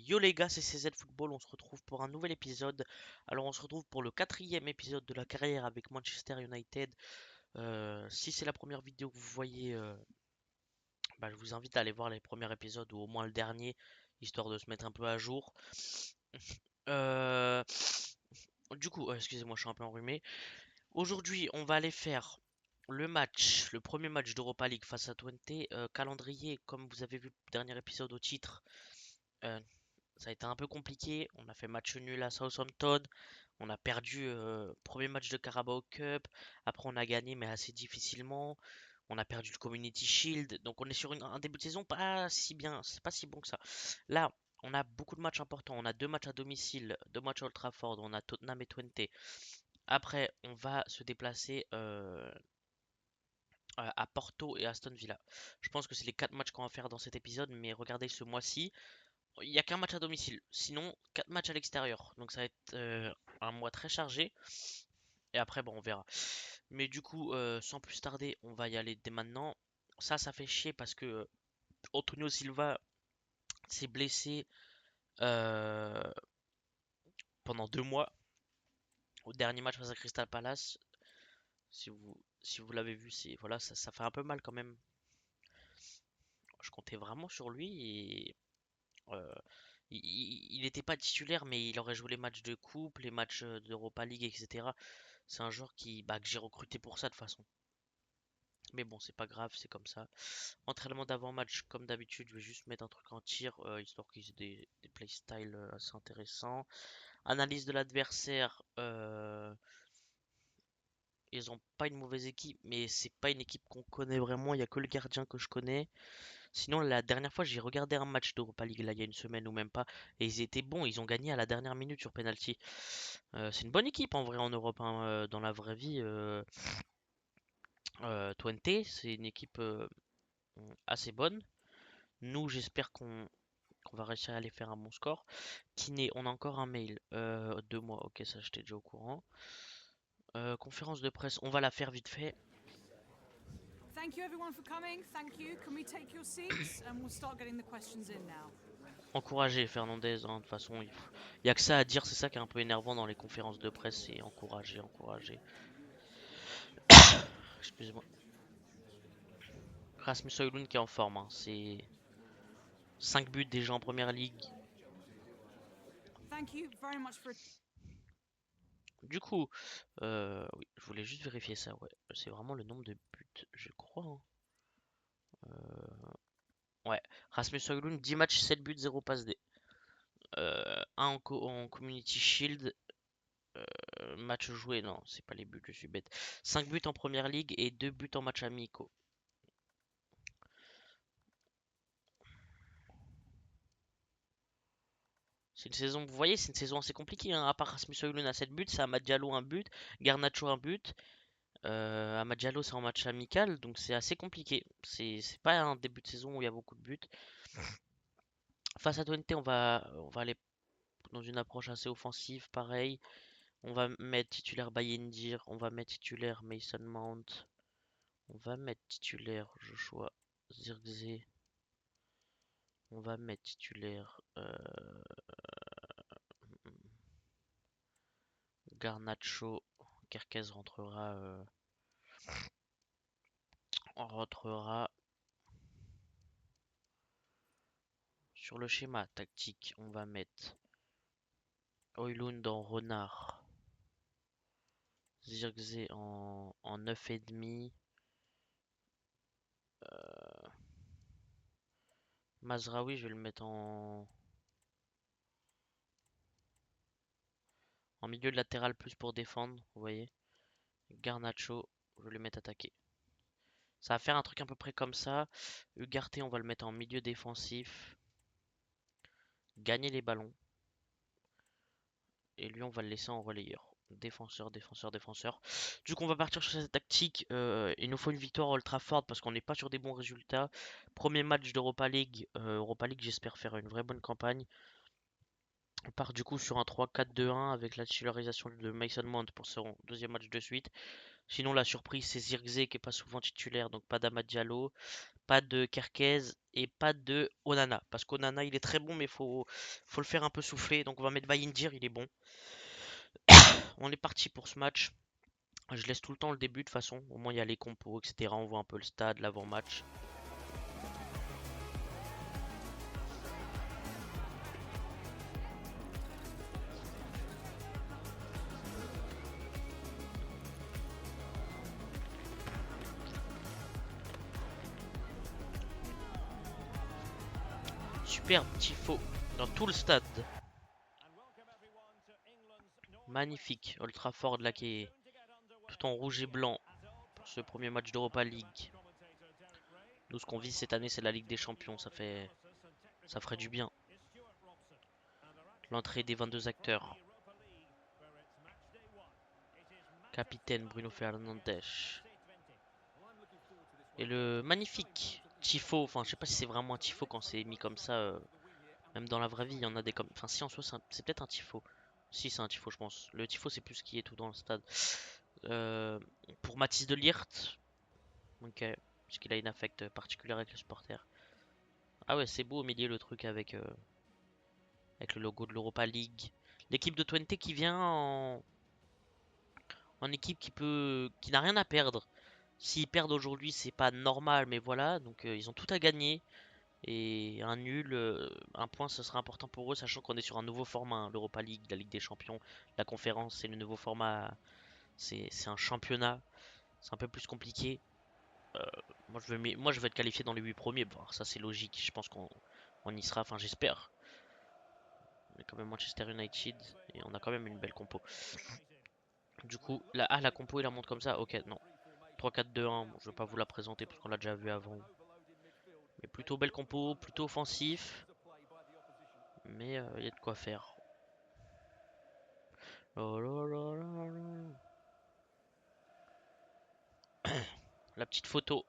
Yo les gars, c'est CZ Football, on se retrouve pour un nouvel épisode. Alors on se retrouve pour le quatrième épisode de la carrière avec Manchester United. Si c'est la première vidéo que vous voyez, je vous invite à aller voir les premiers épisodes ou au moins le dernier, histoire de se mettre un peu à jour. Euh, excusez-moi, je suis un peu enrhumé. Aujourd'hui, on va aller faire le premier match d'Europa League face à Twente. Calendrier, comme vous avez vu le dernier épisode au titre. euh, Ça a été un peu compliqué. On a fait match nul à Southampton. On a perdu premier match de Carabao Cup. Après, on a gagné, mais assez difficilement. On a perdu le Community Shield. Donc, on est sur un début de saison pas si bien. C'est pas si bon que ça. Là, on a beaucoup de matchs importants. On a deux matchs à domicile, deux matchs à Old Trafford. On a Tottenham et Twente. Après, on va se déplacer à Porto et Aston Villa. Je pense que c'est les quatre matchs qu'on va faire dans cet épisode. Mais regardez ce mois-ci. Il n'y a qu'un match à domicile. Sinon, 4 matchs à l'extérieur. Donc ça va être un mois très chargé. Et après, bon, on verra. Mais du coup, sans plus tarder, on va y aller dès maintenant. Ça fait chier parce que Antonio Silva s'est blessé euh, pendant 2 mois au dernier match face à Crystal Palace. Si vous l'avez vu, voilà, ça fait un peu mal quand même. Je comptais vraiment sur lui et euh, il n'était pas titulaire, mais il aurait joué les matchs de coupe, les matchs d'Europa League, etc. C'est un joueur que j'ai recruté pour ça de toute façon. Mais bon, c'est pas grave, c'est comme ça. Entraînement d'avant-match, comme d'habitude, je vais juste mettre un truc en tir, histoire qu'ils aient des playstyles assez intéressants. Analyse de l'adversaire, ils ont pas une mauvaise équipe, mais c'est pas une équipe qu'on connaît vraiment, il y a que le gardien que je connais. Sinon, la dernière fois, j'ai regardé un match d'Europa League, là, il y a une semaine ou même pas, et ils étaient bons, ils ont gagné à la dernière minute sur penalty. C'est une bonne équipe en vrai en Europe, hein, dans la vraie vie. Twente, c'est une équipe assez bonne. Nous, j'espère qu'on va réussir à aller faire un bon score. Kiné, on a encore un mail. 2 mois, ok, ça j'étais déjà au courant. Conférence de presse, on va la faire vite fait. Thank you everyone for coming. Thank you. Can we take your seats and we'll start getting the questions in now. Encourager Fernandez, hein, de toute façon, il y a que ça à dire, c'est ça qui est un peu énervant dans les conférences de presse, c'est encourager, encourager. Excusez-moi. Rasmus Højlund qui est en forme, hein, c'est 5 buts déjà en première ligue. Thank you very much for Du coup, oui, je voulais juste vérifier ça, ouais. C'est vraiment le nombre de buts, je crois, hein. Ouais, Rasmus Højlund, 10 matchs, 7 buts, 0 passe D. Un en Community Shield, match joué, non, c'est pas les buts, je suis bête. 5 buts en Première Ligue et 2 buts en match amicaux. C'est une saison, vous voyez, c'est une saison assez compliquée, hein. À part Rasmus Højlund à 7 buts, c'est Amad Diallo un but, Garnacho un but. Amad Diallo c'est en match amical, donc c'est assez compliqué. C'est pas un début de saison où il y a beaucoup de buts. Face à Twente, on va aller dans une approche assez offensive, pareil. On va mettre titulaire Bayendir, on va mettre titulaire Mason Mount, on va mettre titulaire Joshua Zirkzee, on va mettre titulaire Garnacho. Kerkez rentrera sur le schéma tactique. On va mettre Højlund en renard, Zirkzee en 9,5. Mazraoui, je vais le mettre en milieu de latéral plus pour défendre, vous voyez. Garnacho, je vais le mettre attaquer. Ça va faire un truc à peu près comme ça. Ugarte, on va le mettre en milieu défensif. Gagner les ballons. Et lui, on va le laisser en relayeur. Défenseur, défenseur, défenseur. Du coup, on va partir sur cette tactique. Il nous faut une victoire à Old Trafford parce qu'on n'est pas sur des bons résultats. Premier match d'Europa League. Europa League, j'espère faire une vraie bonne campagne. On part du coup sur un 3-4-2-1 avec la titularisation de Mason Mount pour son deuxième match de suite. Sinon, la surprise, c'est Zirkzee qui est pas souvent titulaire, donc pas d'Amad Diallo, pas de Kerkez et pas de Onana. Parce qu'Onana, il est très bon, mais faut le faire un peu souffler. Donc on va mettre Bayindir, il est bon. On est parti pour ce match. Je laisse tout le temps le début de toute façon. Au moins, il y a les compos, etc. On voit un peu le stade, l'avant-match. Superbe tifo dans tout le stade. Magnifique. Old Trafford là qui est tout en rouge et blanc pour ce premier match d'Europa League. Nous, ce qu'on vit cette année, c'est la Ligue des Champions. Ça ferait du bien. L'entrée des 22 acteurs. Capitaine Bruno Fernandes. Et le magnifique tifo. Enfin, je sais pas si c'est vraiment un tifo quand c'est mis comme ça. Même dans la vraie vie, il y en a des comme. Enfin, si en soi, c'est peut-être un tifo. Si, c'est un tifo, je pense. Le tifo, c'est plus ce qui est tout dans le stade. Euh, pour Mathis de Ligt. Ok. Parce qu'il a une affect particulière avec les supporters. Ah ouais, c'est beau au milieu le truc avec le logo de l'Europa League. L'équipe de Twente qui vient en équipe qui n'a rien à perdre. S'ils perdent aujourd'hui, c'est pas normal, mais voilà. Donc ils ont tout à gagner. Et un nul, un point, ce sera important pour eux, sachant qu'on est sur un nouveau format, hein, l'Europa League, la Ligue des Champions, la conférence, c'est le nouveau format. C'est un championnat. C'est un peu plus compliqué. Euh, moi, je veux être qualifié dans les 8 premiers. Bon, ça, c'est logique. Je pense qu'on y sera. Enfin, j'espère. On est quand même Manchester United et on a quand même une belle compo. Du coup, la compo, il la montre comme ça. Ok, non. 3-4-2-1. Bon, je vais pas vous la présenter parce qu'on l'a déjà vu avant. Mais plutôt belle compo, plutôt offensif. Mais il y a de quoi faire. Oh là là là là. La petite photo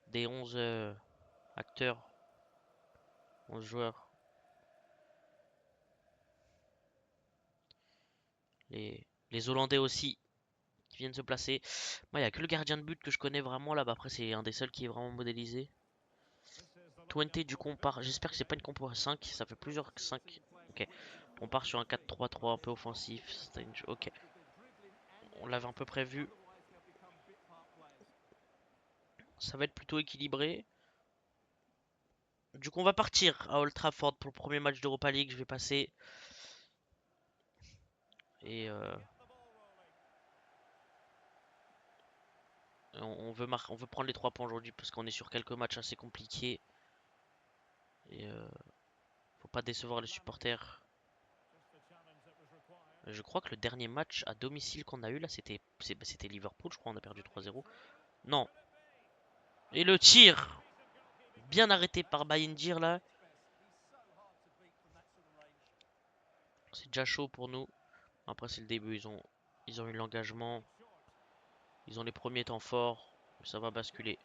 des 11 acteurs, 11 joueurs. Les Hollandais aussi qui viennent se placer. Moi, il n'y a que le gardien de but que je connais vraiment là-bas. Après, c'est un des seuls qui est vraiment modélisé. Twente, du coup, on part. J'espère que c'est pas une compo à 5. Ça fait plusieurs 5. Ok. On part sur un 4-3-3 un peu offensif. Ok. On l'avait un peu prévu. Ça va être plutôt équilibré. Du coup, on va partir à Old Trafford pour le premier match d'Europa League. Je vais passer. Et on veut prendre les 3 points aujourd'hui parce qu'on est sur quelques matchs assez compliqués. Et faut pas décevoir les supporters. Je crois que le dernier match à domicile qu'on a eu là, c'était Liverpool, je crois, on a perdu 3-0. Non. Et le tir, bien arrêté par Bayindir là. C'est déjà chaud pour nous. Après c'est le début, ils ont eu l'engagement. Ils ont les premiers temps forts. Ça va basculer.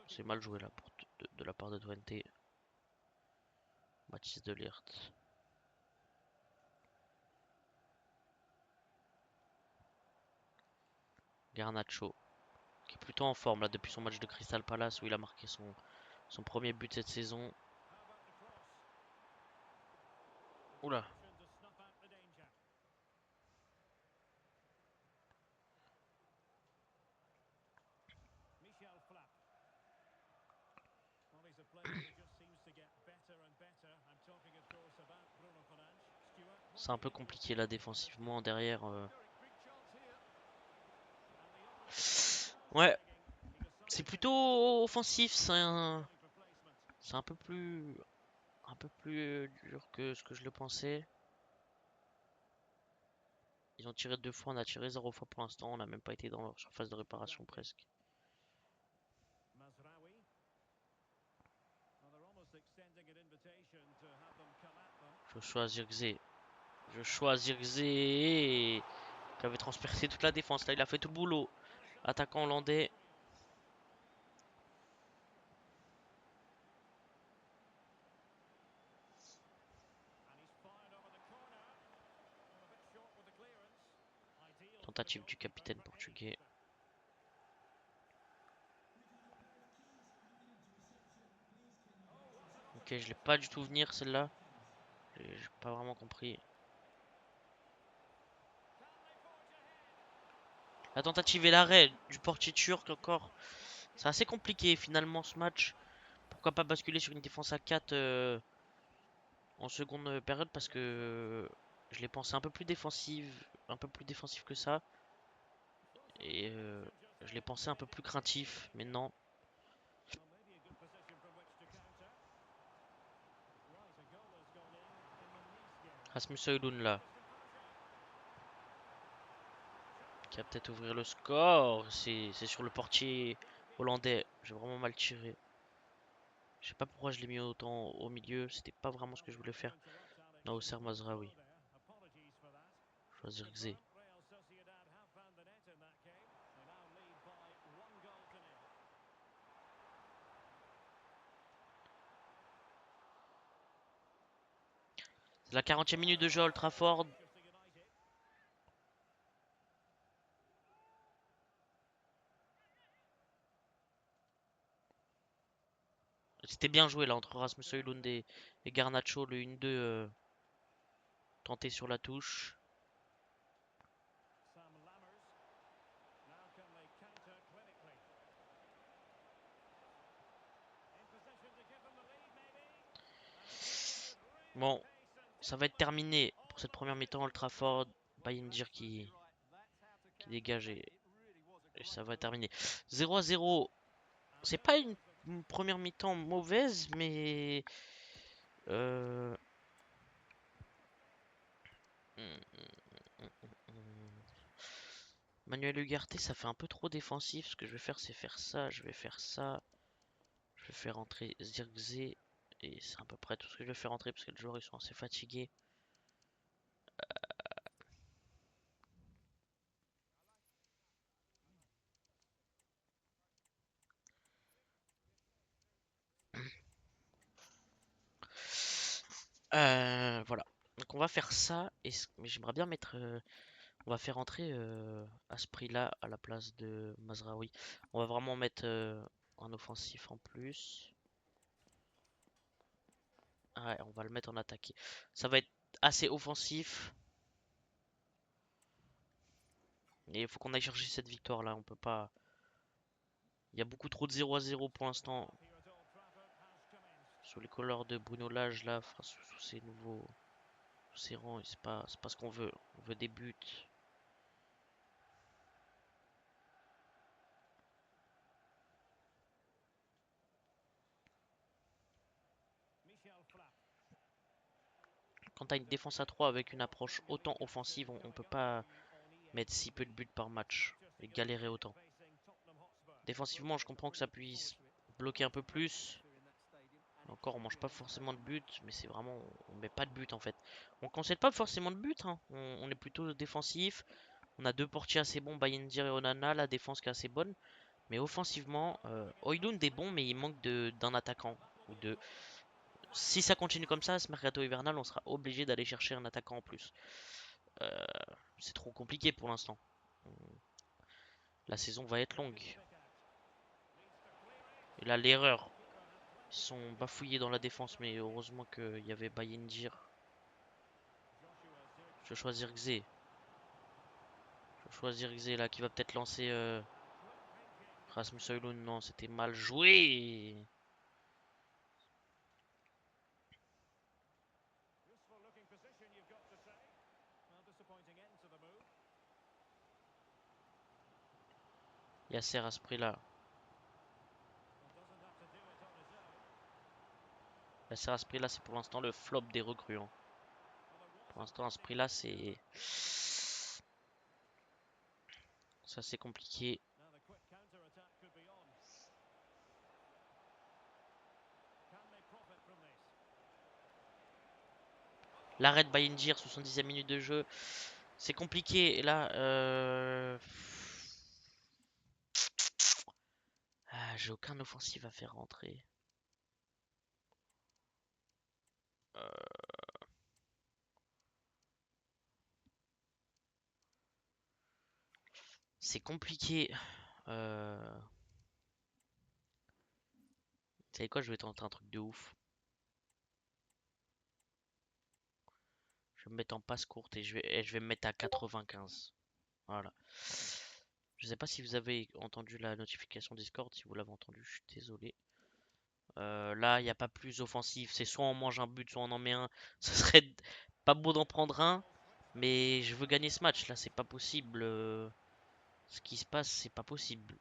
C'est mal joué là de la part de Twente. Mathis de Ligt. Garnacho, qui est plutôt en forme là depuis son match de Crystal Palace où il a marqué son premier but cette saison. Oula. C'est un peu compliqué là défensivement derrière. Ouais, c'est plutôt offensif, c'est un peu plus dur que ce que je le pensais. Ils ont tiré 2 fois, on a tiré 0 fois pour l'instant, on n'a même pas été dans leur surface de réparation presque. Joshua Zirkzee. Joshua Zirkzee qui avait transpercé toute la défense. Là, il a fait tout le boulot. Attaquant hollandais. tentative du capitaine portugais. Ok, je l'ai pas du tout venir celle-là. J'ai pas vraiment compris. La tentative et l'arrêt du portier turc encore. C'est assez compliqué finalement ce match. Pourquoi pas basculer sur une défense à 4 en seconde période parce que je l'ai pensé un peu plus défensive que ça. Et je l'ai pensé un peu plus craintif, mais non. Rasmus Højlund là, qui va peut-être ouvrir le score. C'est sur le portier hollandais. J'ai vraiment mal tiré. Je sais pas pourquoi je l'ai mis autant au milieu. C'était pas vraiment ce que je voulais faire. Non, Auxerre Mazraoui. Choisir Xé. C'est la 40e minute de jeu à Old Trafford. C'était bien joué là entre Rasmus Højlund et Garnacho. Le 1-2 tenté sur la touche. Bon, ça va être terminé pour cette première mi-temps. Old Trafford. Bayindir qui dégage et ça va terminer. 0-0. C'est pas une première mi-temps mauvaise, mais euh, Manuel Ugarte, ça fait un peu trop défensif. Ce que je vais faire, c'est faire ça. Je vais faire ça. Je vais faire entrer Zirkzee. Et c'est à peu près tout ce que je vais faire entrer parce que les joueurs ils sont assez fatigués. Voilà. Donc on va faire ça. Mais j'aimerais bien mettre. On va faire entrer à ce prix-là à la place de Mazraoui. On va vraiment mettre un offensif en plus. Ouais, on va le mettre en attaqué. Ça va être assez offensif. Et il faut qu'on aille chercher cette victoire là. On peut pas. Il y a beaucoup trop de 0-0 pour l'instant. Sur les couleurs de Bruno Lage là, sous ses nouveaux. Sous ses rangs. C'est pas ce qu'on veut. On veut des buts. Quand t'as une défense à 3 avec une approche autant offensive, on peut pas mettre si peu de buts par match et galérer autant. Défensivement, je comprends que ça puisse bloquer un peu plus. Encore, on mange pas forcément de but, mais c'est vraiment, on met pas de but en fait. On concède pas forcément de but, hein. On est plutôt défensif. On a deux portiers assez bons, Bayindir et Onana, la défense qui est assez bonne. Mais offensivement, Højlund est bon, mais il manque d'un attaquant ou deux. Si ça continue comme ça, ce mercato hivernal, on sera obligé d'aller chercher un attaquant en plus. Euh, c'est trop compliqué pour l'instant. La saison va être longue. Et là, l'erreur. Ils sont bafouillés dans la défense, mais heureusement qu'il y avait Bayindir. Je vais choisir Xé. Je vais choisir Xé là qui va peut-être lancer Rasmus Højlund. Non, c'était mal joué. Yasser à ce prix-là. Yasser à ce prix-là, c'est pour l'instant le flop des recrues, hein. Pour l'instant, à ce prix-là, c'est compliqué. L'arrêt de Bayindir, 70e minute de jeu. C'est compliqué. Et là, j'ai aucun offensif à faire rentrer. C'est compliqué. Vous savez quoi, je vais tenter un truc de ouf. Je vais me mettre en passe courte et je vais me mettre à 95. Voilà. Je sais pas si vous avez entendu la notification Discord. Si vous l'avez entendu, je suis désolé. Là, il n'y a pas plus offensif. C'est soit on mange un but, soit on en met un. Ce serait pas beau d'en prendre un. Mais je veux gagner ce match. Là, c'est pas possible. Ce qui se passe, c'est pas possible.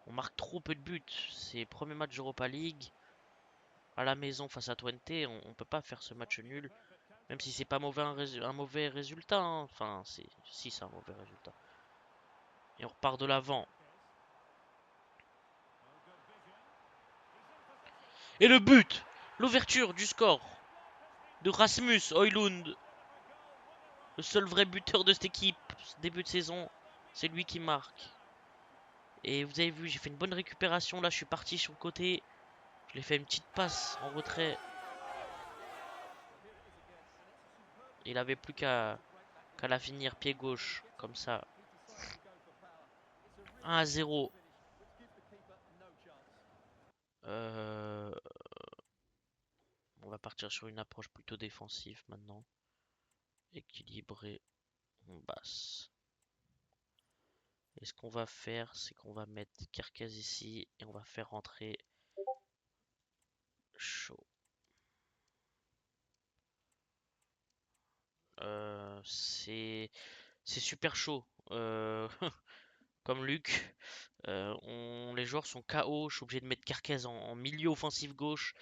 On marque trop peu de buts. C'est premier match d'Europa League. À la maison face à Twente. On peut pas faire ce match nul. Même si c'est pas mauvais un mauvais résultat, hein. Enfin, si c'est un mauvais résultat. Et on repart de l'avant. Et le but! L'ouverture du score de Rasmus Højlund. Le seul vrai buteur de cette équipe, début de saison, c'est lui qui marque. Et vous avez vu, j'ai fait une bonne récupération. Là, je suis parti sur le côté. Je l'ai fait une petite passe en retrait. Il avait plus qu'à la finir pied gauche, comme ça. 1-0. On va partir sur une approche plutôt défensive maintenant. Équilibré, on basse. Et ce qu'on va faire, c'est qu'on va mettre Kerkez ici et on va faire rentrer Shaw. C'est super chaud. Comme Luc, les joueurs sont KO. Je suis obligé de mettre Kerkez en milieu offensif gauche.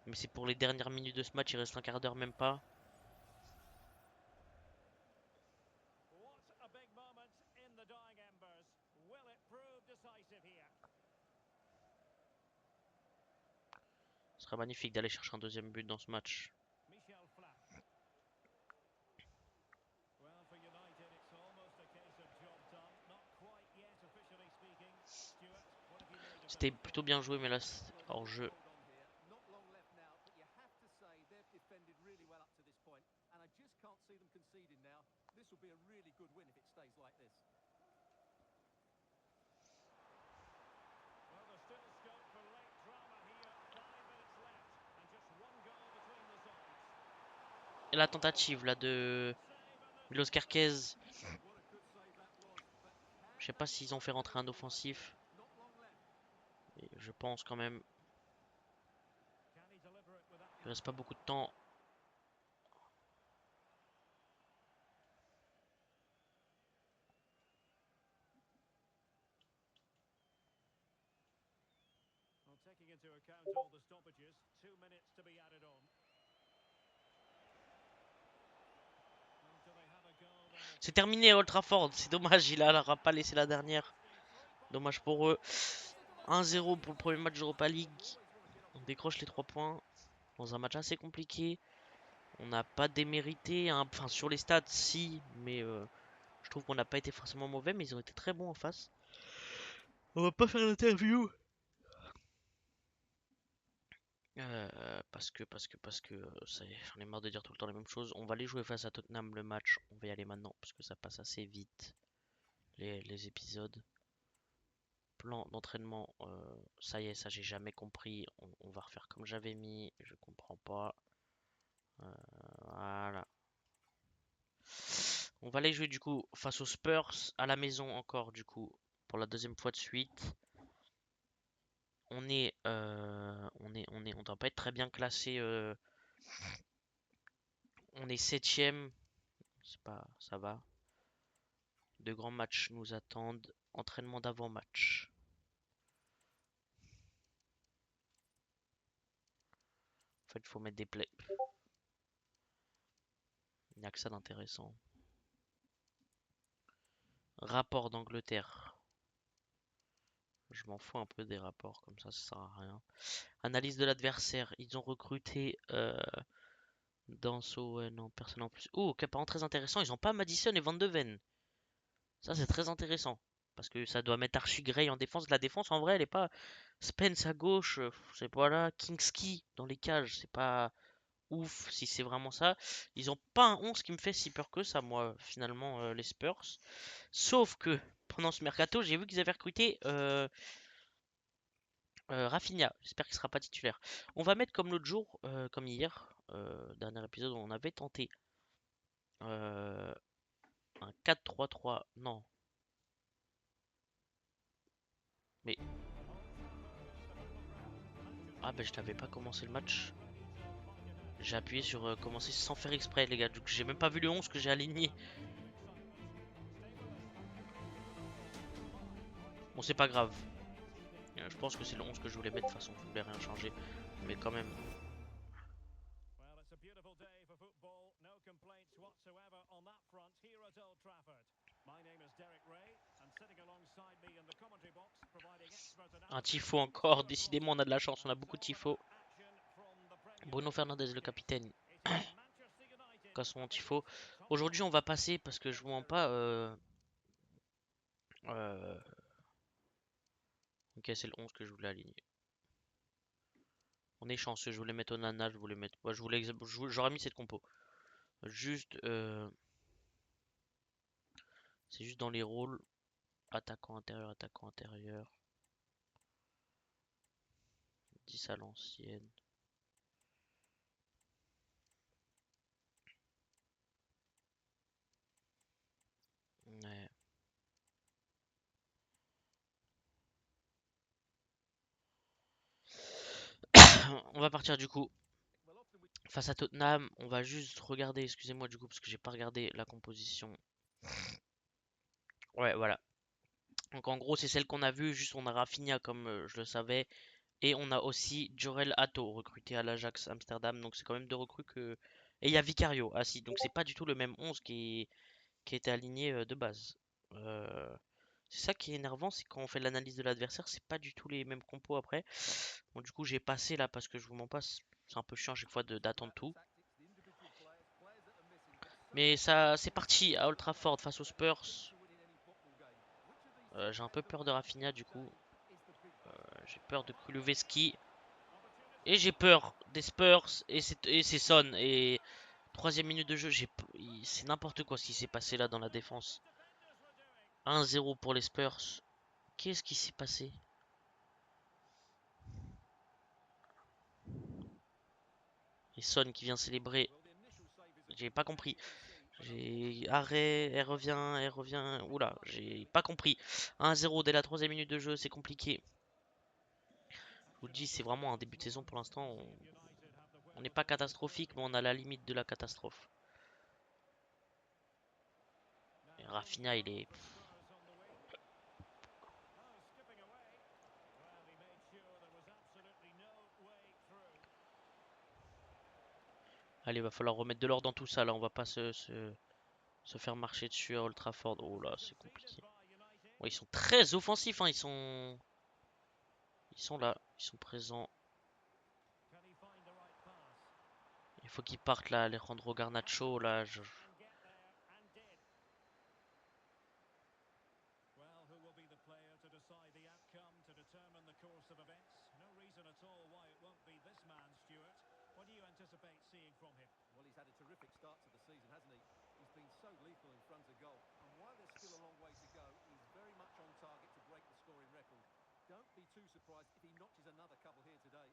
Mais c'est pour les dernières minutes de ce match. Il reste un quart d'heure, même pas. Ce serait magnifique d'aller chercher un deuxième but dans ce match. C'était plutôt bien joué, mais là, c'est hors jeu. Et la tentative là de Milos Kerkez. Je sais pas s'ils ont fait rentrer un offensif. Mais je pense quand même. Il reste pas beaucoup de temps. C'est terminé Old Trafford. C'est dommage, il n'aura pas laissé la dernière. Dommage pour eux. 1-0 pour le premier match d'Europa League. On décroche les 3 points dans un match assez compliqué. On n'a pas démérité, hein. Enfin sur les stats si, mais je trouve qu'on n'a pas été forcément mauvais, mais ils ont été très bons en face. On va pas faire l'interview. J'en ai marre de dire tout le temps la même chose. On va aller jouer face à Tottenham le match. On va y aller maintenant parce que ça passe assez vite les épisodes. Plan d'entraînement, ça y est, ça j'ai jamais compris. On va refaire comme j'avais mis. Je comprends pas. Voilà. On va aller jouer du coup face aux Spurs à la maison encore du coup pour la deuxième fois de suite. On doit pas être très bien classé. On est septième, c'est pas, ça va. De grands matchs nous attendent. Entraînement d'avant-match. En fait, il faut mettre des plays. Il n'y a que ça d'intéressant. Rapport d'Angleterre. Je m'en fous un peu des rapports, comme ça sert à rien. Analyse de l'adversaire. Ils ont recruté Danso, ouais, non, personne en plus. Oh, pas très intéressant. Ils ont pas Madison et Van de Ven. Ça, c'est très intéressant. Parce que ça doit mettre Archie Gray en défense. La défense, en vrai, elle est pas. Spence à gauche, c'est pas là. Kingski dans les cages, c'est pas. ouf si c'est vraiment ça. Ils ont pas un 11 qui me fait si peur que ça, moi, finalement, les Spurs. Sauf que pendant ce mercato, j'ai vu qu'ils avaient recruté Rafinha. J'espère qu'il sera pas titulaire. On va mettre comme l'autre jour, comme hier, dernier épisode où on avait tenté euh, un 4-3-3. Non, mais ah ben je n'avais pas commencé le match. J'ai appuyé sur commencer sans faire exprès, les gars. Donc j'ai même pas vu le 11 que j'ai aligné. Bon, c'est pas grave. Je pense que c'est le 11 que je voulais mettre. De toute façon, je voulais rien changer. Mais quand même. Un tifo encore. Décidément, on a de la chance. On a beaucoup de tifo. Bruno Fernandes, le capitaine. Cassons mon tifo. Aujourd'hui, on va passer parce que je vous mens pas. Euh, Ok, c'est le 11 que je voulais aligner. On est chanceux. Je voulais mettre Onana. Je voulais mettre. Moi, j'aurais mis cette compo. Juste. C'est juste dans les rôles. Attaquant intérieur, attaquant intérieur. 10 à l'ancienne. Ouais. On va partir du coup face à Tottenham. On va juste regarder, excusez-moi du coup, parce que j'ai pas regardé la composition. Ouais, voilà. Donc en gros, c'est celle qu'on a vue. Juste on a Rafinha comme je le savais. Et on a aussi Jorel Hato, recruté à l'Ajax Amsterdam. Donc c'est quand même deux recrues que. Et il y a Vicario. Ah si, donc c'est pas du tout le même 11 qui était aligné de base. Euh, C'est ça qui est énervant, c'est quand on fait l'analyse de l'adversaire, c'est pas du tout les mêmes compos après. Bon, du coup, j'ai passé là parce que je vous mens pas, c'est un peu chiant à chaque fois d'attendre tout. Mais ça, c'est parti à Old Trafford face aux Spurs. J'ai un peu peur de Rafinha du coup. J'ai peur de Kulusevski. Et j'ai peur des Spurs et c'est Son. Et troisième minute de jeu, c'est n'importe quoi ce qui s'est passé là dans la défense. 1-0 pour les Spurs. Qu'est-ce qui s'est passé? Et Son qui vient célébrer. J'ai pas compris. J'ai arrêt, elle revient. Oula, j'ai pas compris. 1-0 dès la troisième minute de jeu, c'est compliqué. Je vous le dis, c'est vraiment un début de saison pour l'instant. On n'est pas catastrophique, mais on a la limite de la catastrophe. Et Rafinha, il est. Allez, va falloir remettre de l'ordre dans tout ça. Là, on va pas se faire marcher dessus à Old Trafford. Oh là, c'est compliqué. Ouais, ils sont très offensifs, hein. Ils sont là, ils sont présents. Il faut qu'ils partent là, Alejandro Garnacho. Là, Well, he's had a terrific start to the season, hasn't he? He's been so lethal in front of goal. And while there's still a long way to go, he's very much on target to break the scoring record. Don't be too surprised if he notches another couple here today.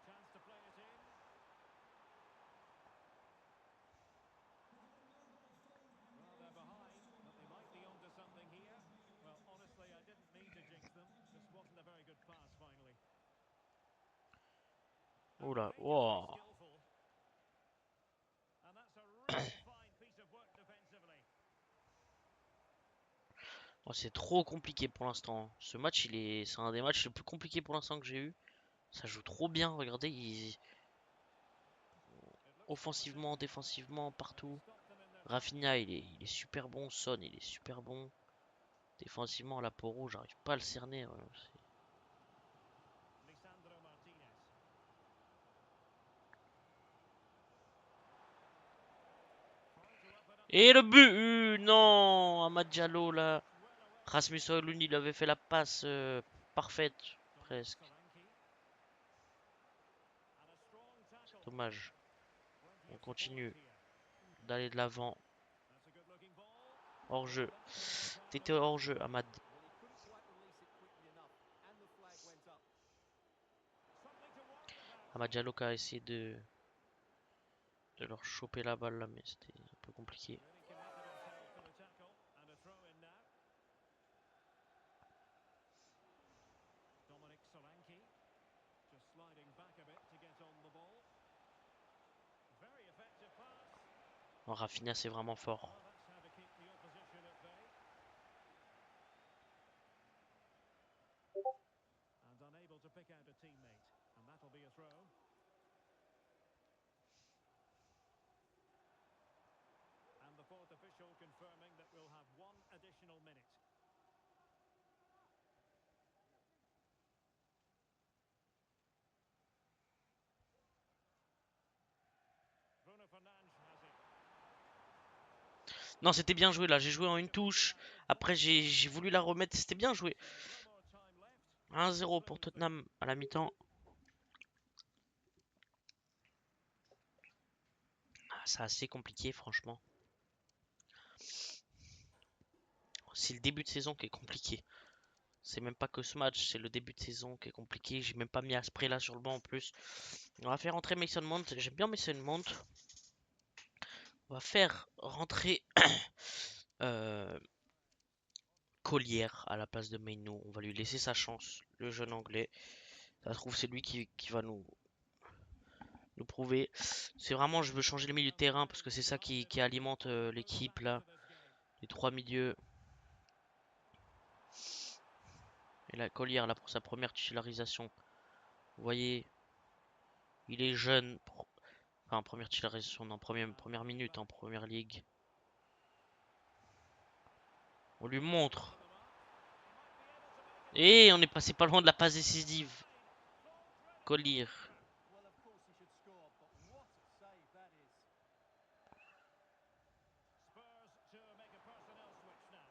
Chance to play it in. Well, they're behind, but they might be onto something here. Well, honestly, I didn't mean to jinx them. Just wasn't a very good pass finally. Oh là, wow. And that's a real fine piece of work defensively. Oh, c'est trop compliqué pour l'instant. Ce match, c'est un des matchs les plus compliqués pour l'instant que j'ai eu. Ça joue trop bien. Regardez, offensivement, défensivement, partout. Rafinha, il est super bon. Son, il est super bon. Défensivement, la Poro, j'arrive pas à le cerner. Et le but, non, Amad Diallo là. Rasmus Højlund, il avait fait la passe. parfaite, presque. C'est dommage. On continue d'aller de l'avant. Hors jeu. T'étais hors jeu, Ahmad. Well, he couldn't quite release it quickly enough, and the flag went up. Ahmad Diallo qui a essayé de leur choper la balle là, mais c'était un peu compliqué. Dominic Solanke just sliding back a bit to get on the ball. Very effective pass. Non, Rafinha, c'est vraiment fort. Well, that's how to keep the opposition at bay. And unable to pick out a teammate, and that'll be a throw. And the fourth official confirming that we'll have one additional minute. Bruno Fernandes has it. Non, c'était bien joué là. J'ai joué en une touche. Après, j'ai voulu la remettre. C'était bien joué. No more time left. 1-0 pour Tottenham à la mi-temps. Ah, c'est assez compliqué, franchement. C'est le début de saison qui est compliqué. C'est même pas que ce match, c'est le début de saison qui est compliqué. J'ai même pas mis Asprey là sur le banc en plus. On va faire rentrer Mason Mount. J'aime bien Mason Mount. On va faire rentrer Collier à la place de Maino. On va lui laisser sa chance, le jeune anglais. Ça se trouve, c'est lui qui va nous prouver. C'est vraiment, je veux changer le milieu de terrain parce que c'est ça qui alimente l'équipe là. Les trois milieux. Et la Collier là pour sa première titularisation. Vous voyez, il est jeune. Enfin, première titularisation, en première minute en première ligue. On lui montre. Et on est passé pas loin de la passe décisive. Collier. Well, of course he should score, but what a save that is. Spurs to make a personnel switch now.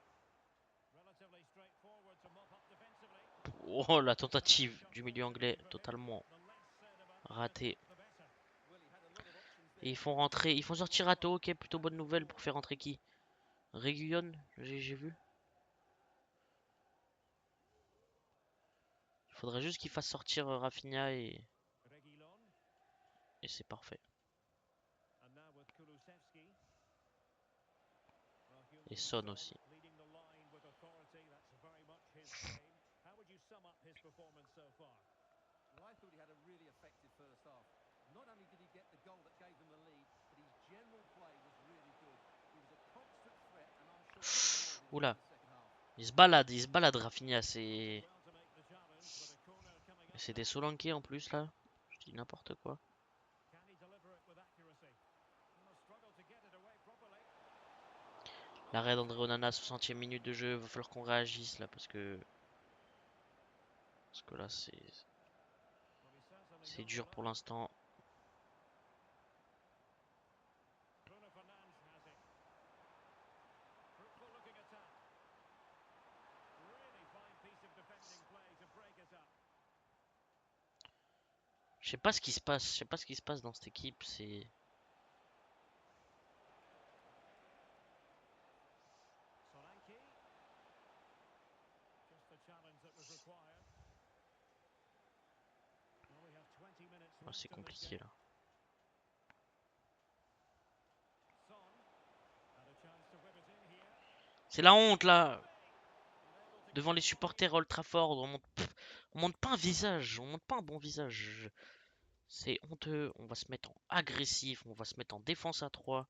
Relatively straightforward to mop up defensively. Oh, la tentative du milieu anglais, totalement The less said about ratée. the better. Well, he had a lot of options Et there. ils font rentrer, ils font sortir Rato, ok, plutôt bonne nouvelle pour faire rentrer qui? Reguilon, j'ai vu. Il faudrait juste qu'il fasse sortir Rafinha Reguilon, et c'est parfait. and now with Kulusevski. Well, Et Heung-min Son aussi. leading the line with authority. That's very much his game. How would you sum up his performance so far? Well, I thought he had a really effective first half. Not only did he get the goal that gave them the lead, but his general play was really good. He was a constant threat, and I'm sure there'll be more of him Oula, in the second half. il se balade Rafinha, Well to make the challenge, but a corner coming up c'est des now. Solanke en plus là. Je dis n'importe quoi. Can he deliver it with accuracy? Well, struggle to get it away properly. L'arrêt d'André Onana, 60e minute de jeu, va falloir qu'on réagisse là parce que là Well, he certainly c'est got dur one pour up. l'instant. Bruno Fernandes has it. Fruitful looking attack. Really fine piece of defending play to break it up. Je sais pas ce qui se passe, je sais pas ce qui se passe dans cette équipe, c'est Solanke. Just the challenge that was required. Well, we have 20 minutes oh, left c'est in this compliqué game. là. Son had a chance to whip it in here. C'est la honte là. Unable to Devant get les it to supporters Old Trafford, on monte pas un visage, on monte pas un bon visage. C'est honteux, on va se mettre en agressif, on va se mettre en défense à 3.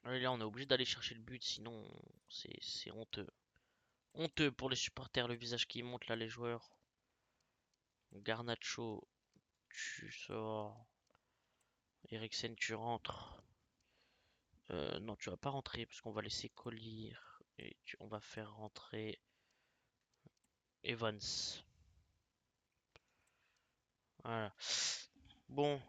Et là, on est obligé d'aller chercher le but, sinon c'est honteux. Honteux pour les supporters, le visage qui monte là, les joueurs. Garnacho, tu sors. Eriksen, tu rentres. Non, tu vas pas rentrer parce qu'on va laisser Collier et on va faire rentrer Evans. Voilà. Bon,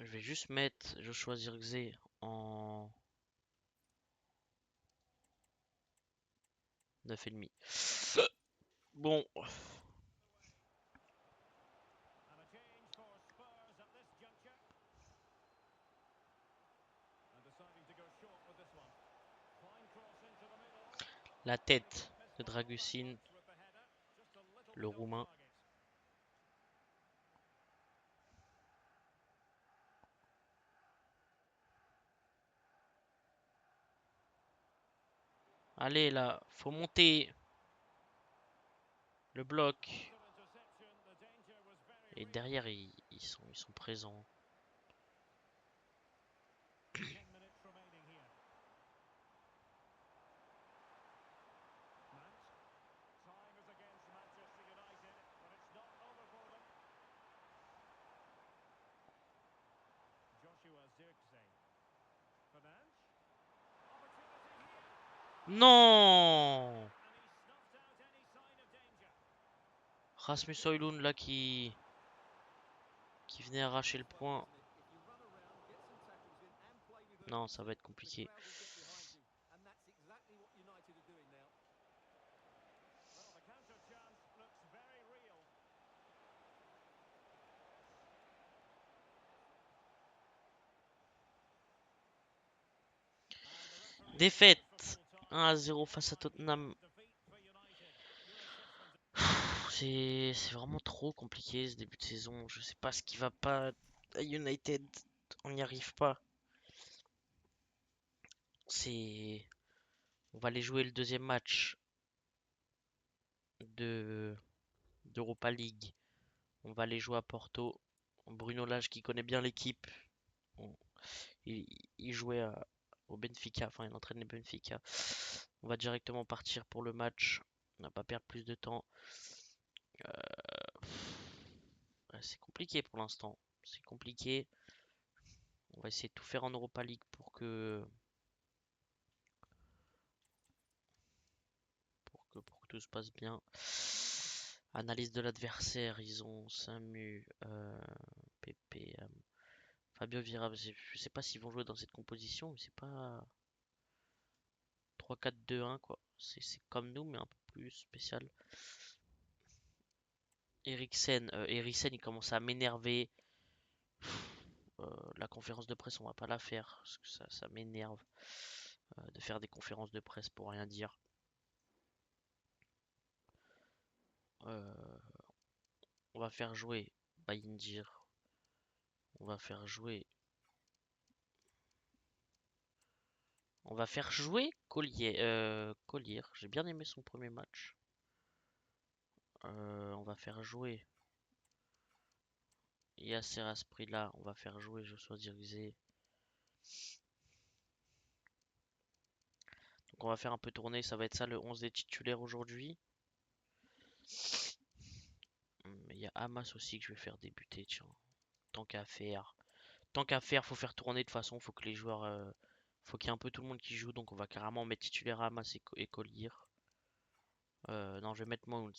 Je vais juste mettre Joshua Zirkzee en 9,5. Bon, And a change for Spurs at this juncture. And deciding to go short with this one. Fine cross into the middle. la tête de Dragusin, With the header. Just a little le bit off roumain. target. Allez là, faut monter. Le bloc. Good interception. The danger was very Et real. derrière, ils sont présents. 10 minutes remaining here. Mount. Time is against Manchester United, but it's not over for them. Joshua Zirkzee. Fernandes. Opportunity here. Non! And he snuffed out any sign of danger. Rasmus Højlund là qui venait arracher le point. Non, ça va être compliqué. Well, the counter chance looks very real. Défaite 1-0 face à Tottenham. Defeat for United. Your assessment. C'est vraiment trop compliqué ce début de saison. Je sais pas ce qui va pas à United. On n'y arrive pas. C'est. On va aller jouer le deuxième match de d'Europa League. On va aller jouer à Porto. Bruno Lage qui connaît bien l'équipe. On- il jouait au Benfica, enfin il entraîne les Benfica. On va directement partir pour le match. On n'a pas perdre plus de temps. Ouais, c'est compliqué pour l'instant. C'est compliqué. On va essayer de tout faire en Europa League pour que tout se passe bien. Analyse de l'adversaire, ils ont Samu, Pepe, Fabio Vieira. Je sais pas s'ils vont jouer dans cette composition, mais c'est pas 3-4-2-1 quoi. C'est comme nous, mais un peu plus spécial. Eriksen, il commence à m'énerver. La conférence de presse, on va pas la faire, parce que ça m'énerve de faire des conférences de presse pour rien dire. Euh, on va faire jouer Bayindir. On va faire jouer. On va faire jouer Collier. J'ai bien aimé son premier match. On va faire jouer Yasser Asprilla. On va faire jouer Joshua Zirkzee. Donc on va faire un peu tourner. Ça va être ça le 11 des titulaires aujourd'hui. Il y a Hamas aussi que je vais faire débuter. Tiens, tant qu'à faire. Tant qu'à faire, faut faire tourner de toute façon. Faut que les joueurs. Faut qu'il y ait un peu tout le monde qui joue. Donc on va carrément mettre titulaire Hamas et Collier. Non, je vais mettre Mount.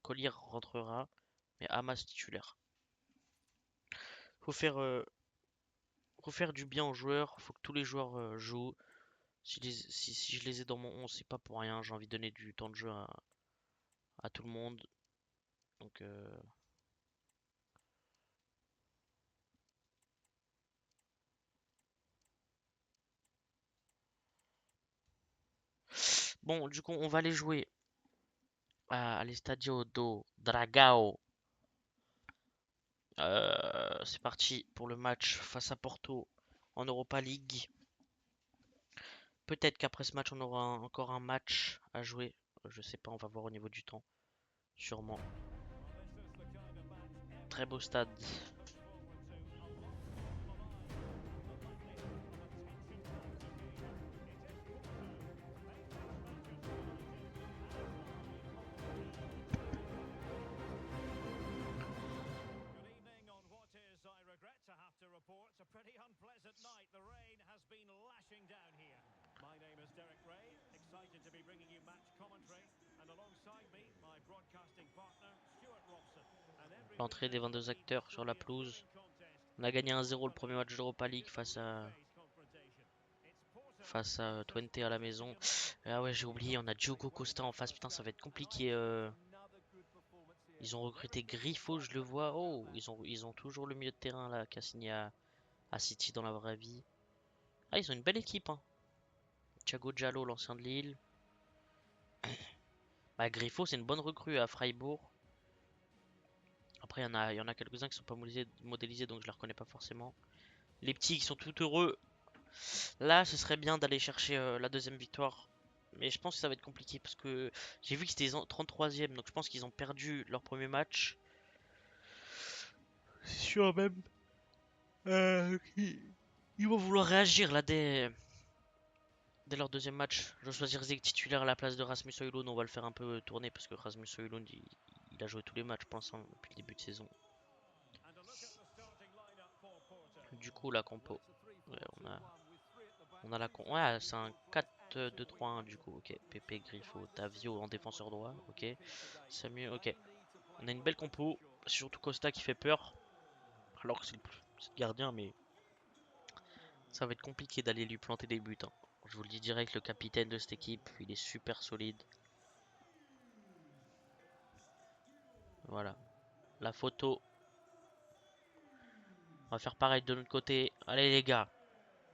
Collier rentrera. Mais Hamas titulaire. Faut faire, euh, faut faire du bien aux joueurs. Faut que tous les joueurs jouent. Si je les ai dans mon 11, c'est pas pour rien. J'ai envie de donner du temps de jeu à tout le monde. Donc, bon, du coup, on va aller jouer à l'Estadio do Dragao. C'est parti pour le match face à Porto en Europa League. Peut-être qu'après ce match, on aura encore un match à jouer. Je sais pas, on va voir au niveau du temps. Sûrement. Très beau stade. Good evening on what is, I regret to have to report, a pretty unpleasant night. The rain has been lashing down here. My name is Derek Ray, excited to be bringing you match commentary, and alongside me, my broadcasting partner, Stuart Robson. And every L'entrée des weekend for the 22 league, acteurs this sur will la be a pelouse. thrilling contest. On a gagné 1-0 le premier match d'Europa League face à Twente à la maison. Ah ouais, j'ai oublié, on a Diogo Costa en face. Putain, ça va être compliqué. Ils ont recruté Griffo, je le vois. Oh, ils ont toujours le milieu de terrain là qui a signé à City dans la vraie vie. Ah, ils ont une belle équipe, hein. Thiago Diallo, l'ancien de Lille. Bah, Griffo, c'est une bonne recrue à Freiburg. Après, il y en a quelques-uns qui sont pas modélisés, donc je les reconnais pas forcément. Les petits qui sont tout heureux. Là, ce serait bien d'aller chercher la deuxième victoire. Mais je pense que ça va être compliqué parce que j'ai vu que c'était 33e, donc je pense qu'ils ont perdu leur premier match. C'est sûr même. Ils vont vouloir réagir là dès leur deuxième match. Je vais choisir Zek titulaire à la place de Rasmus Højlund. On va le faire un peu tourner parce que Rasmus Højlund il a joué tous les matchs pour l'instant depuis le début de saison. Du coup, la compo. Ouais, on a ouais, c'est un 4-2-3-1 du coup. Ok. Pepe, Griffo, Tavio en défenseur droit. Ok. Samuel. Ok. On a une belle compo. Surtout Costa qui fait peur. Alors que c'est le gardien, mais ça va être compliqué d'aller lui planter des buts, hein. Je vous le dis direct, le capitaine de cette équipe, il est super solide. Voilà. La photo. On va faire pareil de notre côté. Allez les gars,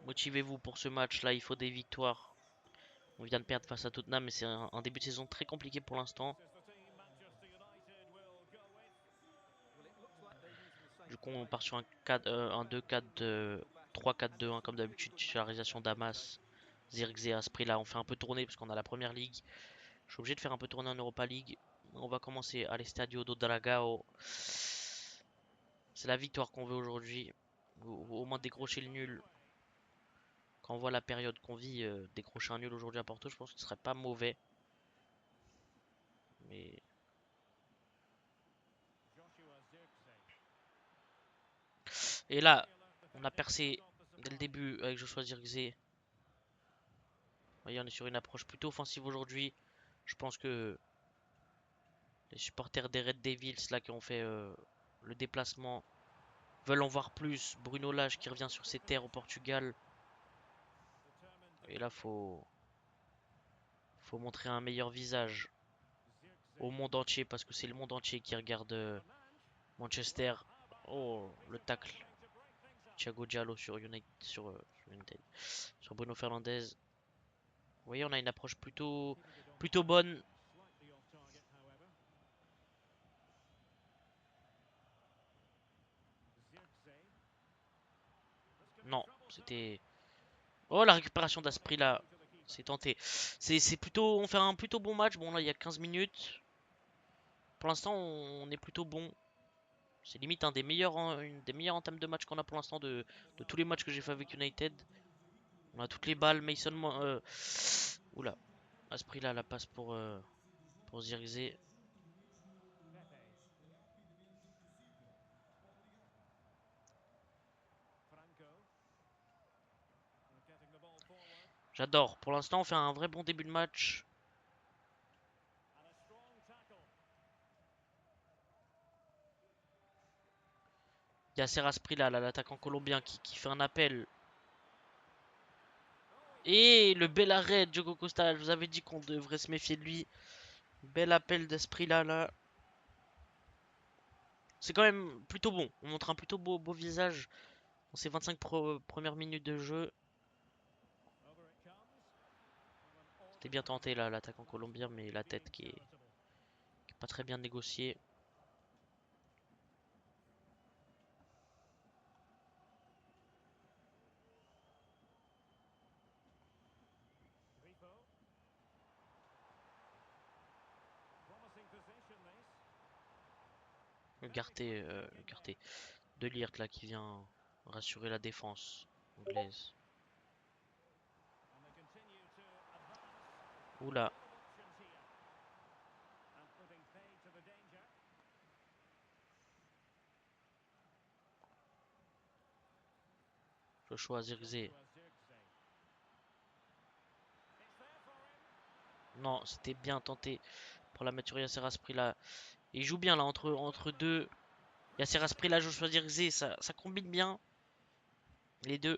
motivez-vous pour ce match là, il faut des victoires. On vient de perdre face à Tottenham, mais c'est un début de saison très compliqué pour l'instant. Du coup, on part sur un 2-4, 3-4-2-1 comme d'habitude. Titularisation Damas, Zirkzee à ce prix-là. On fait un peu tourner parce qu'on a la première ligue. Je suis obligé de faire un peu tourner en Europa League. On va commencer à l'Estadio do Dragao. C'est la victoire qu'on veut aujourd'hui. Au moins décrocher le nul. Quand on voit la période qu'on vit, décrocher un nul aujourd'hui à Porto, je pense que ce serait pas mauvais. Mais et là, on a percé dès le début avec Joshua Zirkzee. Vous voyez, on est sur une approche plutôt offensive aujourd'hui. Je pense que les supporters des Red Devils là qui ont fait le déplacement veulent en voir plus. Bruno Lage qui revient sur ses terres au Portugal. Et là, faut montrer un meilleur visage au monde entier parce que c'est le monde entier qui regarde Manchester. Oh, le tacle. Thiago Diallo sur United, sur Bruno Fernandes. Vous voyez, on a une approche plutôt bonne. Non, c'était. Oh, la récupération d'Asprit là, c'est tenté. C'est plutôt, on fait un plutôt bon match. Bon là, il y a 15 minutes. Pour l'instant, on est plutôt bon. C'est limite une des meilleures entames de match qu'on a pour l'instant de tous les matchs que j'ai fait avec United. On a toutes les balles. Mason, oula, Asprit là, la passe pour Zirkzee. J'adore. Pour l'instant, on fait un vrai bon début de match. Il y a Serra Asprit là, l'attaquant colombien qui fait un appel. Et le bel arrêt de Diogo Costa. Je vous avais dit qu'on devrait se méfier de lui. Bel appel d'Esprit là. C'est quand même plutôt bon. On montre un plutôt beau visage dans ces 25 premières minutes de jeu. C'était bien tenté là, l'attaquant colombien, mais la tête qui est pas très bien négociée. Garté de Ligt là qui vient rassurer la défense anglaise. Oula, Joshua Zirkzee. Non, c'était bien tenté pour la mettre sur Yasser Aspri là. Il joue bien là entre deux. Yasser Asprilla, je choisir Zé, ça combine bien les deux.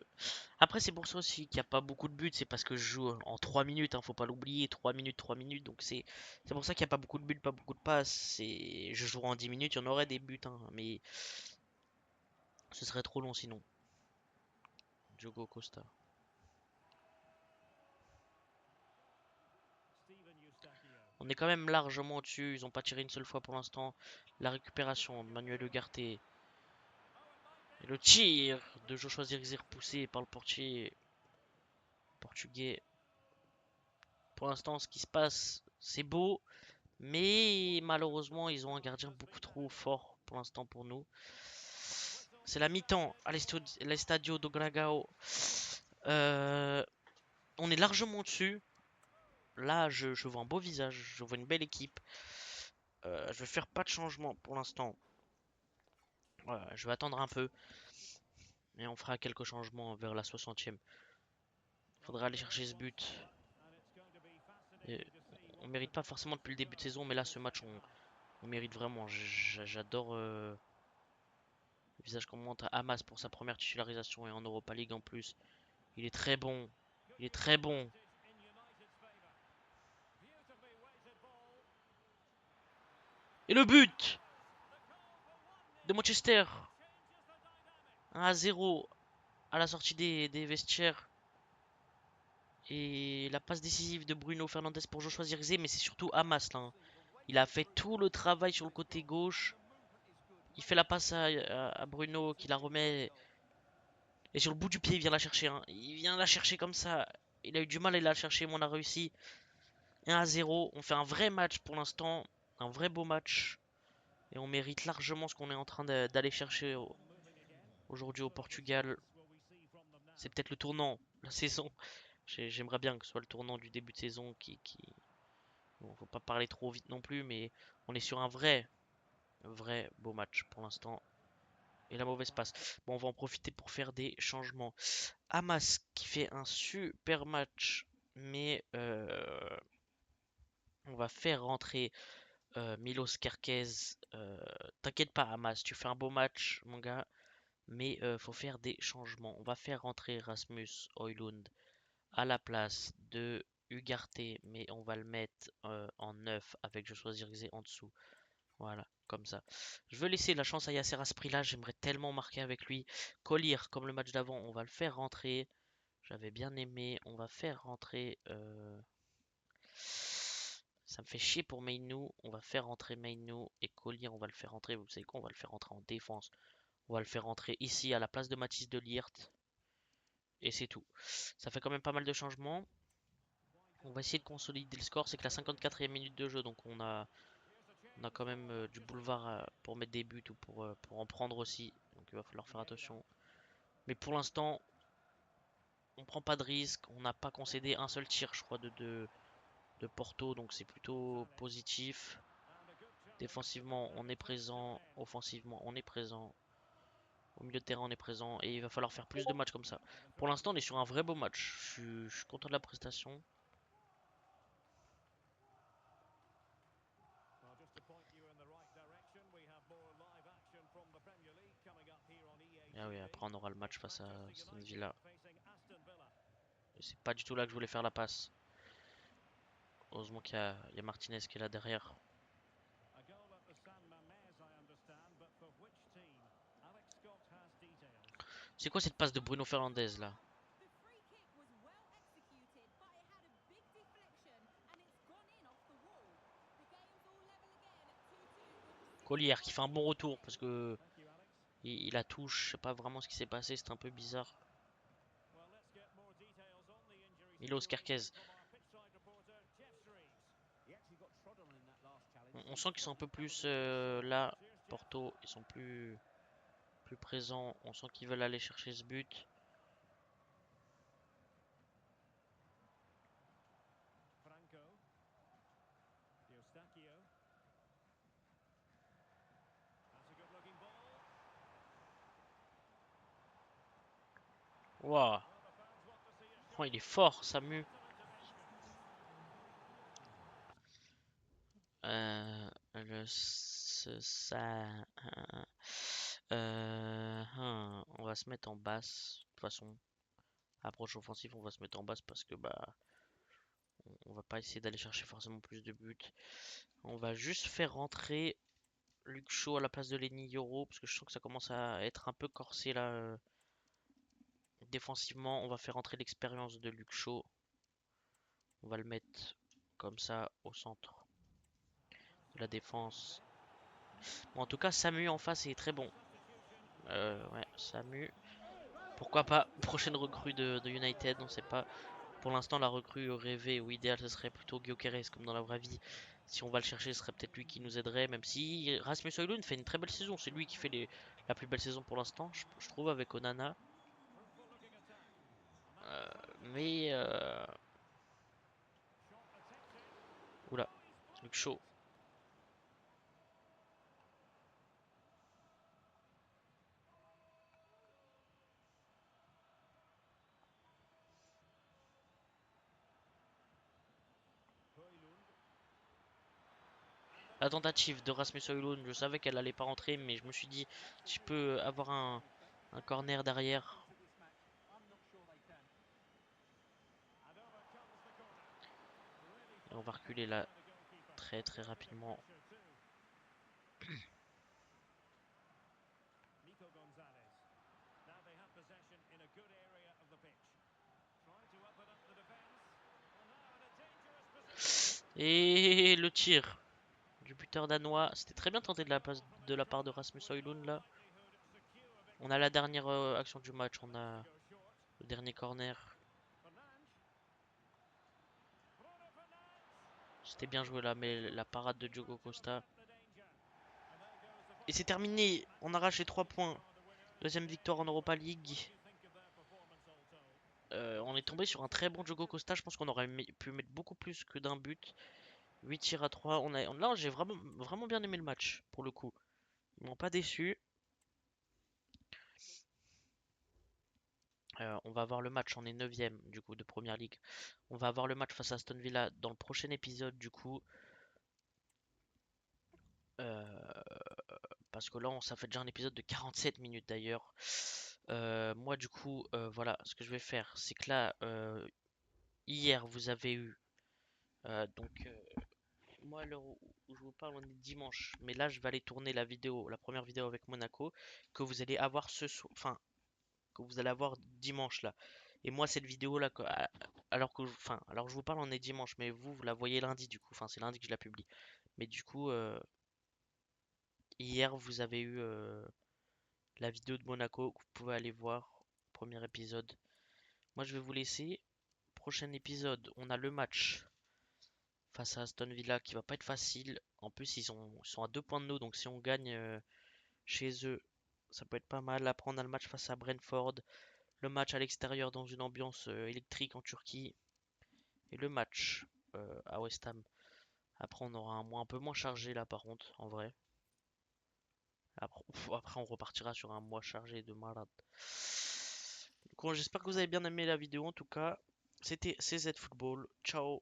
Après, c'est pour ça aussi qu'il n'y a pas beaucoup de buts, c'est parce que je joue en 3 minutes, hein, faut pas l'oublier, 3 minutes, 3 minutes, donc c'est pour ça qu'il n'y a pas beaucoup de buts, pas beaucoup de passes. Je jouerai en 10 minutes, il y en aurait des buts, hein, mais ce serait trop long sinon. Diogo Costa. On est quand même largement dessus, ils n'ont pas tiré une seule fois pour l'instant. La récupération, Manuel Ugarte. Et le tir de Joshua Zirkzee repoussé par le portier portugais. Pour l'instant, ce qui se passe, c'est beau, mais malheureusement, ils ont un gardien beaucoup trop fort pour l'instant pour nous. C'est la mi-temps à l'Estadio do Dragao. Euh, on est largement dessus. Là, je vois un beau visage, je vois une belle équipe. Je vais faire pas de changement pour l'instant. Voilà, je vais attendre un peu. Et on fera quelques changements vers la 60e. Faudra aller chercher ce but. Et on mérite pas forcément depuis le début de saison, mais là, ce match, on mérite vraiment. J'adore le visage qu'on montre à Hamas pour sa première titularisation et en Europa League en plus. Il est très bon. Il est très bon. Et le but de Manchester. 1-0 à la sortie des vestiaires. Et la passe décisive de Bruno Fernandes pour Joshua Zirkzee, mais c'est surtout Hamas là, hein. Il a fait tout le travail sur le côté gauche. Il fait la passe à Bruno qui la remet. Et sur le bout du pied, il vient la chercher, hein. Il vient la chercher comme ça. Il a eu du mal à la chercher, mais on a réussi. 1-0. On fait un vrai match pour l'instant. Un vrai beau match. Et on mérite largement ce qu'on est en train d'aller chercher aujourd'hui au Portugal. C'est peut-être le tournant, la saison. J'aimerais bien que ce soit le tournant du début de saison qui... Bon, faut pas parler trop vite non plus, mais on est sur un vrai beau match pour l'instant. Et la mauvaise passe. Bon, on va en profiter pour faire des changements. Hamas qui fait un super match, mais on va faire rentrer Milos Kerkez. T'inquiète pas, Hamas, tu fais un beau match, mon gars, mais faut faire des changements. On va faire rentrer Rasmus Højlund à la place de Ugarte, mais on va le mettre en 9 avec Joshua Zirkzee en dessous. Voilà, comme ça. Je veux laisser la chance à Yasser Asprilla, j'aimerais tellement marquer avec lui. Collier, comme le match d'avant, on va le faire rentrer. J'avais bien aimé, on va faire rentrer... Ça me fait chier pour Mainou, on va faire rentrer Mainou et Collier, on va le faire rentrer, vous savez quoi, on va le faire rentrer en défense. On va le faire rentrer ici à la place de Mathis de Ligt. Et c'est tout. Ça fait quand même pas mal de changements. On va essayer de consolider le score, c'est que la 54e minute de jeu, donc on a quand même du boulevard pour mettre des buts ou pour en prendre aussi. Donc il va falloir faire attention. Mais pour l'instant, on prend pas de risque. On n'a pas concédé un seul tir, je crois, de Porto. Donc c'est plutôt positif. Défensivement, on est présent. Offensivement, on est présent. Au milieu de terrain, on est présent. Et il va falloir faire plus de matchs comme ça. Pour l'instant, on est sur un vrai beau match. Je suis content de la prestation. Ah oui, après on aura le match face à Aston Villa. Et c'est pas du tout là que je voulais faire la passe. Heureusement qu'il y a Martinez qui est là derrière. C'est quoi cette passe de Bruno Fernandes là? The free kick was well executed, but it had a big deflection and it's gone in off the wall. The game's all level again at 2-2 with Collier qui fait un bon retour parce que il la touche. Je sais pas vraiment ce qui s'est passé, c'était un peu bizarre. Milos Kerkez. On sent qu'ils sont un peu plus là. Porto, ils sont plus présents. On sent qu'ils veulent aller chercher ce but. Waouh. Oh, il est fort, Samu. Le ça. On va se mettre en basse. De toute façon, approche offensive, on va se mettre en basse parce que bah on va pas essayer d'aller chercher forcément plus de buts. On va juste faire rentrer Luke Shaw à la place de Lenny Yoro parce que je sens que ça commence à être un peu corsé là. Défensivement, on va faire rentrer l'expérience de Luke Shaw. On va le mettre comme ça au centre de la défense. Bon, en tout cas, Samu en face est très bon. Ouais, Samu. Pourquoi pas prochaine recrue de United, on sait pas. Pour l'instant, la recrue rêvée ou idéale, ce serait plutôt Gyökeres comme dans la vraie vie. Si on va le chercher, ce serait peut-être lui qui nous aiderait, même si Rasmus Højlund fait une très belle saison. C'est lui qui fait la plus belle saison pour l'instant, je trouve, avec Onana. Euh, mais... Oula, Luke Shaw. La tentative de Rasmus Højlund, je savais qu'elle allait pas rentrer, mais je me suis dit, si je peux avoir un corner derrière. Et on va reculer là très très rapidement. Nico Gonzalez. Now they have possession in a good area of the pitch. Trying to open up the defense. And now in a dangerous position. Et le tir du buteur danois. C'était très bien tenté de la part de Rasmus Højlund là. On a la dernière action du match, on a le dernier corner. C'était bien joué là, mais la parade de Diogo Costa. Et c'est terminé, on arrache les 3 points. Deuxième victoire en Europa League. On est tombé sur un très bon Diogo Costa, je pense qu'on aurait pu mettre beaucoup plus que d'un but. 8 tirs à 3, là j'ai vraiment bien aimé le match, pour le coup. Ils m'ont pas déçu. On va avoir le match, on est 9ème du coup de Première Ligue. On va avoir le match face à Aston Villa dans le prochain épisode du coup. Euh, Parce que là, ça fait déjà un épisode de 47 minutes d'ailleurs. Moi, du coup, voilà, ce que je vais faire, c'est que là, hier, vous avez eu. Donc, moi, à l'heure où je vous parle, on est dimanche. Mais là, je vais aller tourner la vidéo, la première vidéo avec Monaco, que vous allez avoir ce soir. Enfin, que vous allez avoir dimanche là. Et moi, cette vidéo là, alors que je vous parle, on est dimanche, mais vous la voyez lundi du coup. Enfin, c'est lundi que je la publie. Mais du coup, hier, vous avez eu. La vidéo de Monaco que vous pouvez aller voir. Premier épisode. Moi, je vais vous laisser. Prochain épisode, on a le match face à Aston Villa qui va pas être facile. En plus, ils sont à 2 points de nous, donc si on gagne chez eux, ça peut être pas mal. Après, on a le match face à Brentford. Le match à l'extérieur dans une ambiance électrique en Turquie. Et le match à West Ham. Après, on aura un mois un peu moins chargé là, par contre, en vrai. Après, on repartira sur un mois chargé de malade. Du coup, j'espère que vous avez bien aimé la vidéo. En tout cas, c'était CZ Football. Ciao.